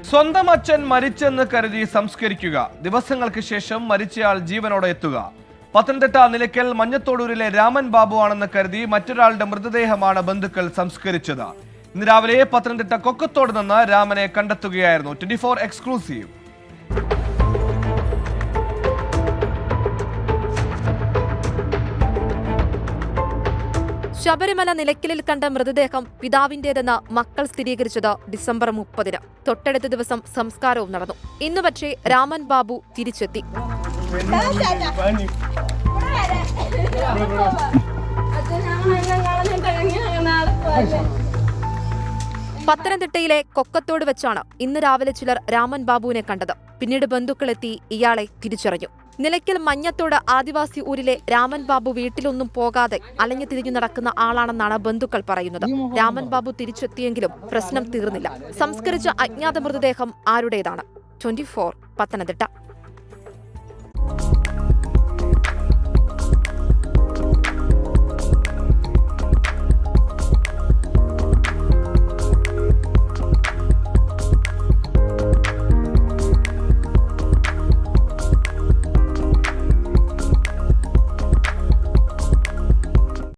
സ്വന്തം അച്ഛൻ മരിച്ചെന്ന് കരുതി സംസ്കരിക്കുക. ദിവസങ്ങൾക്ക് ശേഷം മരിച്ചയാൾ ജീവനോടെ എത്തുക. പത്തനംതിട്ട നിലയ്ക്കൽ മഞ്ഞത്തോടൂരിലെ രാമൻ ബാബു ആണെന്ന് കരുതി മറ്റൊരാളുടെ മൃതദേഹമാണ് ബന്ധുക്കൾ സംസ്കരിച്ചത്. ഇന്ന് രാവിലെ പത്തനംതിട്ട കൊക്കത്തോട് നിന്ന് രാമനെ കണ്ടെത്തുകയായിരുന്നു. 24 എക്സ്ക്ലൂസീവ്. ശബരിമല നിലയ്ക്കലിൽ കണ്ട മൃതദേഹം പിതാവിന്റേതെന്ന് മക്കൾ സ്ഥിരീകരിച്ചത് ഡിസംബർ 30-ന്. തൊട്ടടുത്ത ദിവസം സംസ്കാരവും നടന്നു. ഇന്ന് പക്ഷേ രാമൻ ബാബു തിരിച്ചെത്തി. പത്തനംതിട്ടയിലെ കൊക്കത്തോട് വെച്ചാണ് ഇന്ന് രാവിലെ ചിലർ രാമൻ ബാബുവിനെ കണ്ടത്. പിന്നീട് ബന്ധുക്കളെത്തി ഇയാളെ തിരിച്ചറിഞ്ഞു. നിലയ്ക്കൽ മഞ്ഞത്തോട് ആദിവാസി ഊരിലെ രാമൻ ബാബു വീട്ടിലൊന്നും പോകാതെ അലഞ്ഞു തിരിഞ്ഞു നടക്കുന്ന ആളാണെന്നാണ് ബന്ധുക്കൾ പറയുന്നത്. രാമൻ ബാബു തിരിച്ചെത്തിയെങ്കിലും പ്രശ്നം തീർന്നില്ല. സംസ്കരിച്ച അജ്ഞാത മൃതദേഹം ആരുടേതാണ്? 24 പത്തനംതിട്ട.